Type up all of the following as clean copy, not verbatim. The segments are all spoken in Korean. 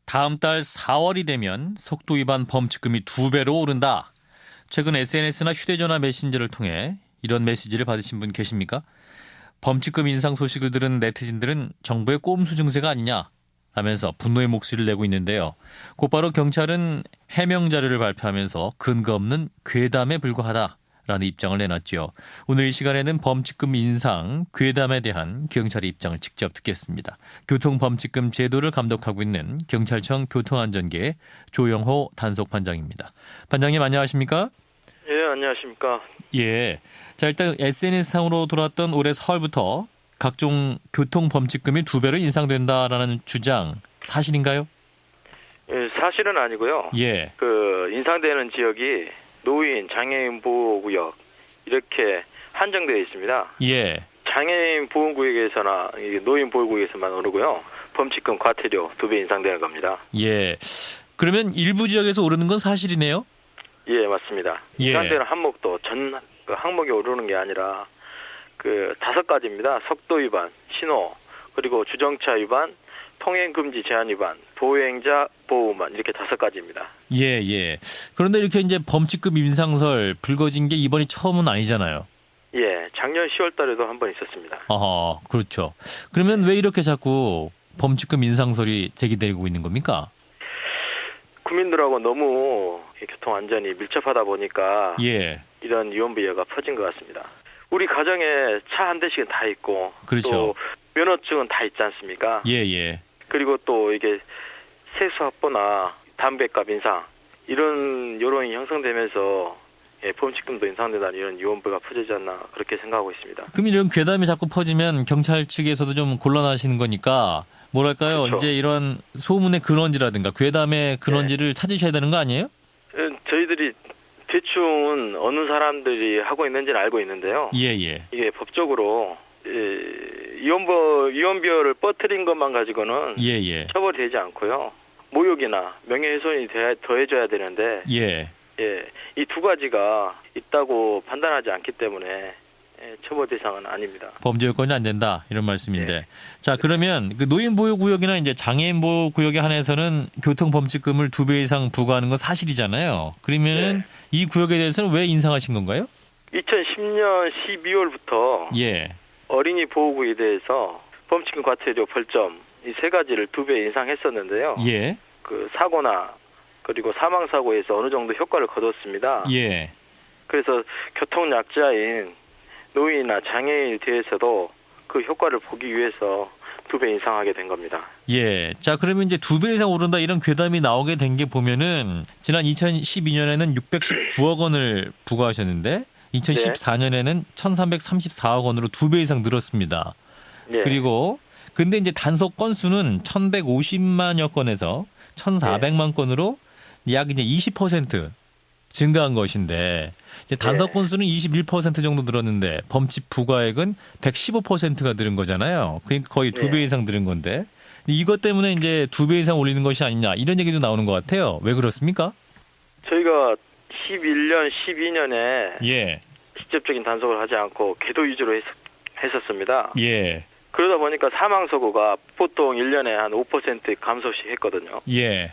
다음 달 4월이 되면 속도 위반 범칙금이 2배로 오른다. 최근 SNS나 휴대전화 메신저를 통해 이런 메시지를 받으신 분 계십니까? 범칙금 인상 소식을 들은 네티즌들은 정부의 꼼수 증세가 아니냐 하면서 분노의 목소리를 내고 있는데요. 곧바로 경찰은 해명 자료를 발표하면서 근거 없는 괴담에 불과하다라는 입장을 내놨죠. 오늘 이 시간에는 범칙금 인상, 괴담에 대한 경찰의 입장을 직접 듣겠습니다. 교통범칙금 제도를 감독하고 있는 경찰청 교통안전계 조영호 단속반장입니다. 반장님 안녕하십니까? 예, 안녕하십니까? 예. 자, 일단 SNS상으로 돌아왔던 올해 4월부터 각종 교통범칙금이 2배로 인상된다라는 주장 사실인가요? 예, 사실은 아니고요. 예. 인상되는 지역이 노인, 장애인 보호구역 이렇게 한정되어 있습니다. 예. 장애인 보호구역에서나 노인 보호구역에서만 오르고요. 범칙금 과태료 2배 인상되는 겁니다. 예. 그러면 일부 지역에서 오르는 건 사실이네요? 예, 맞습니다. 예. 인상되는 항목도 전 항목이 오르는 게 아니라 5가지입니다. 속도 위반, 신호, 그리고 주정차 위반, 통행 금지 제한 위반, 보행자 보호만 이렇게 5가지입니다. 예, 예. 그런데 이렇게 이제 범칙금 인상설 불거진 게 이번이 처음은 아니잖아요. 예, 작년 10월 달에도 한 번 있었습니다. 그렇죠. 그러면 왜 이렇게 자꾸 범칙금 인상설이 제기되고 있는 겁니까? 국민들하고 너무 교통 안전이 밀접하다 보니까 예. 이런 위험부여가 퍼진 것 같습니다. 우리 가정에 차 한 대씩은 다 있고, 그렇죠. 또 면허증은 다 있지 않습니까? 예, 예. 그리고 또 이게 세수 확보나 담배값 인상 이런 여론이 형성되면서 범칙금도 인상되다는 이런 위험부가 퍼지지 않나 그렇게 생각하고 있습니다. 그럼 이런 괴담이 자꾸 퍼지면 경찰 측에서도 좀 곤란하시는 거니까 뭐랄까요? 그렇죠. 이제 이런 소문의 근원지라든가 괴담의 근원지를 찾으셔야 되는 거 아니에요? 저희들이 대충은 어느 사람들이 하고 있는지는 알고 있는데요. 예, 예. 이게 법적으로 위험비어를 퍼뜨린 것만 가지고는 예, 예. 처벌이 되지 않고요. 모욕이나 명예훼손이 더해져야 되는데 예. 이 2가지가 있다고 판단하지 않기 때문에 처벌 대상은 아닙니다. 범죄 요건이 안 된다 이런 말씀인데. 네. 자, 그러면 그 노인 보호 구역이나 이제 장애인 보호 구역에 한해서는 교통 범칙금을 2배 이상 부과하는 건 사실이잖아요. 그러면은 이 구역에 대해서는 왜 인상하신 건가요? 2010년 12월부터 예. 어린이 보호구에 대해서 범칙금 과태료 벌점 이 3가지를 2배 인상했었는데요. 예. 사고나 그리고 사망 사고에서 어느 정도 효과를 거뒀습니다. 예. 그래서 교통 약자인 노인이나 장애인에 대해서도 그 효과를 보기 위해서 2배 인상하게 된 겁니다. 예. 자, 그러면 이제 2배 이상 오른다 이런 괴담이 나오게 된 게 보면은 지난 2012년에는 619억 원을 부과하셨는데 2014년에는 1,334억 원으로 2배 이상 늘었습니다. 예. 그리고 근데 이제 단속 건수는 1,150만여 건에서 1,400만 건으로 약 이제 20% 증가한 것인데 이제 단속 건수는 21% 정도 늘었는데 범칙 부과액은 115%가 늘은 거잖아요. 그러니까 거의 2배 이상 늘은 건데 이것 때문에 이제 2배 이상 올리는 것이 아니냐 이런 얘기도 나오는 것 같아요. 왜 그렇습니까? 저희가 11년, 12년에 예. 직접적인 단속을 하지 않고 궤도 위주로 했었습니다. 예. 그러다 보니까 사망 사고가 보통 1년에 한 5% 감소씩 했거든요. 예.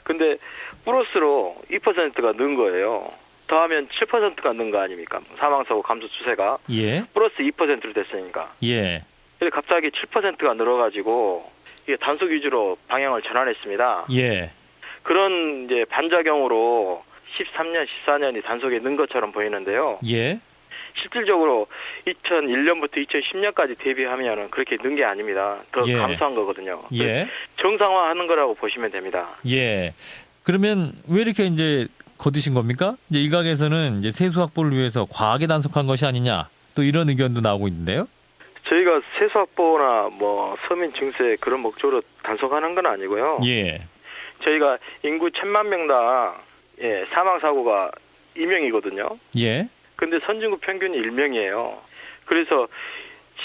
근데 플러스로 2%가 는 거예요. 더하면 7%가 는 거 아닙니까? 사망사고 감소 추세가. 예. 플러스 2%로 됐으니까. 예. 근데 갑자기 7%가 늘어가지고 이게 단속 위주로 방향을 전환했습니다. 예. 그런 이제 반작용으로 13년, 14년이 단속에 는 것처럼 보이는데요. 예. 실질적으로 2001년부터 2010년까지 대비하면은 그렇게 는 게 아닙니다. 더 예. 감소한 거거든요. 예. 정상화하는 거라고 보시면 됩니다. 예. 그러면 왜 이렇게 이제 거두신 겁니까? 이제 일각에서는 이제 세수 확보를 위해서 과하게 단속한 것이 아니냐 또 이런 의견도 나오고 있는데요. 저희가 세수 확보나 서민 증세 그런 목적으로 단속하는 건 아니고요. 예. 저희가 인구 1,000만 명당 사망 사고가 2명이거든요. 예. 근데 선진국 평균이 1명이에요. 그래서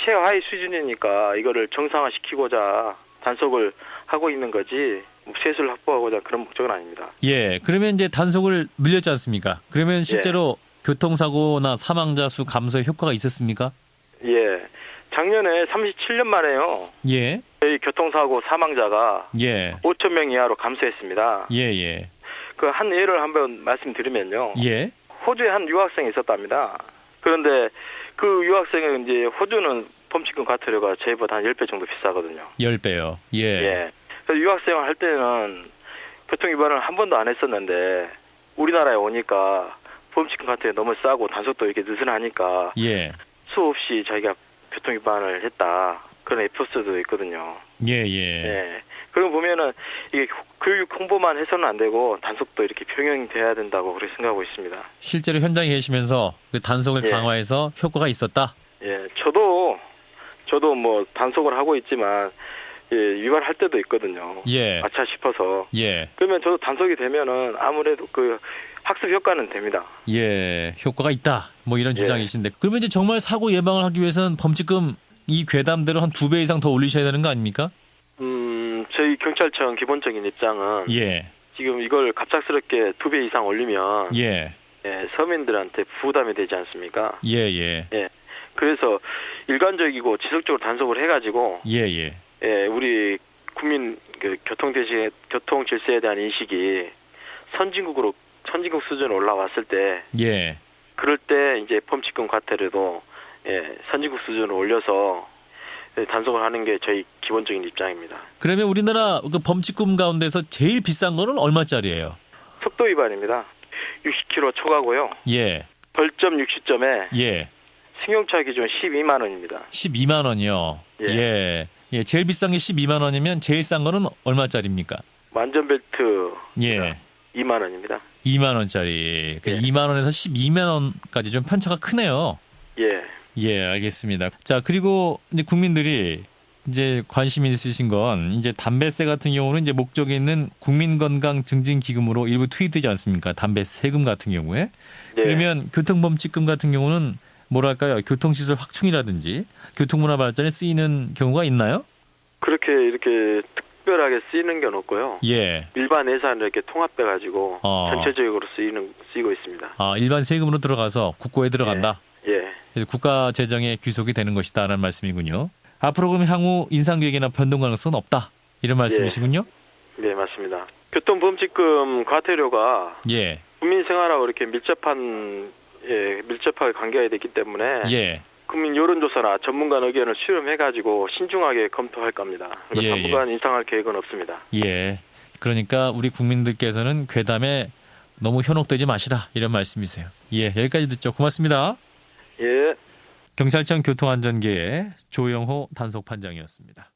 최하위 수준이니까 이거를 정상화시키고자 단속을 하고 있는 거지 세수를 확보하고자 그런 목적은 아닙니다. 예. 그러면 이제 단속을 늘렸지 않습니까? 그러면 실제로 교통사고나 사망자 수 감소에 효과가 있었습니까? 예. 작년에 37년 만에요. 예. 저희 교통사고 사망자가 예. 5천 명 이하로 감소했습니다. 예, 예. 그 한 예를 한번 말씀드리면요. 예. 호주에 한 유학생이 있었답니다. 그런데 그 유학생은 이제 호주는 범칙금 과태료가 저희보다 한 10배 정도 비싸거든요. 10배요. 예. 예. 그래서 유학생을 할 때는 교통 위반을 한 번도 안 했었는데 우리나라에 오니까 범칙금 과태료 너무 싸고 단속도 이렇게 느슨하니까 예. 수없이 자기가 교통 위반을 했다. 그런 에피소드도 있거든요. 예, 예. 예. 그럼 보면은 이게 교육 홍보만 해서는 안 되고 단속도 이렇게 병행이 돼야 된다고 그렇게 생각하고 있습니다. 실제로 현장에 계시면서 그 단속을 예. 강화해서 효과가 있었다. 예. 저도 뭐 단속을 하고 있지만 예, 위반할 때도 있거든요. 예. 아차 싶어서. 예. 그러면 저도 단속이 되면은 아무래도 그 학습 효과는 됩니다. 예. 효과가 있다. 뭐 이런 예. 주장이신데. 그러면 이제 정말 사고 예방을 하기 위해서는 범칙금 이 괴담들을 한 2배 이상 더 올리셔야 되는 거 아닙니까? 저희 경찰청 기본적인 입장은 예. 지금 이걸 갑작스럽게 2배 이상 올리면 예. 예, 서민들한테 부담이 되지 않습니까? 예, 예. 예. 그래서 일관적이고 지속적으로 단속을 해가지고 예, 예. 예, 우리 국민 그 교통 질서에 대한 인식이 선진국 수준으로 올라왔을 때 예. 그럴 때 이제 범칙금 과태료도 예, 선진국 수준으로 올려서 단속을 하는 게 저희 기본적인 입장입니다. 그러면 우리나라 그 범칙금 가운데서 제일 비싼 거는 얼마짜리예요? 속도 위반입니다. 60km 초과고요. 예. 벌점 60점에 예. 승용차 기준 12만 원입니다. 12만 원이요. 예. 예. 예. 제일 비싼 게 12만 원이면 제일 싼 거는 얼마짜리입니까? 만전벨트 예. 2만 원입니다. 2만 원짜리. 그 예. 2만 원에서 12만 원까지 좀 편차가 크네요. 예. 예, 알겠습니다. 자, 그리고 이제 국민들이 이제 관심이 있으신 건 이제 담배세 같은 경우는 이제 목적에 있는 국민건강 증진 기금으로 일부 투입되지 않습니까? 담배 세금 같은 경우에. 네. 그러면 교통범칙금 같은 경우는 뭐랄까요? 교통시설 확충이라든지 교통문화 발전에 쓰이는 경우가 있나요? 그렇게 이렇게 특별하게 쓰이는 건 없고요. 예. 일반 예산을 이렇게 통합해 가지고 어. 전체적으로 쓰이고 있습니다. 아, 일반 세금으로 들어가서 국고에 들어간다. 예. 그래서 국가 재정에 귀속이 되는 것이다라는 말씀이군요. 앞으로 그럼 향후 인상 계획이나 변동 가능성은 없다. 이런 말씀이시군요. 네, 맞습니다. 교통범칙금 과태료가 예. 국민 생활하고 이렇게 밀접하게 관계가 됐기 때문에 예. 국민 여론조사나 전문가 의견을 수렴해가지고 신중하게 검토할 겁니다. 그래서 예, 당분간 인상할 계획은 없습니다. 예. 그러니까 우리 국민들께서는 괴담에 너무 현혹되지 마시라 이런 말씀이세요. 예, 여기까지 듣죠. 고맙습니다. 예. 경찰청 교통안전계의 조영호 단속판장이었습니다.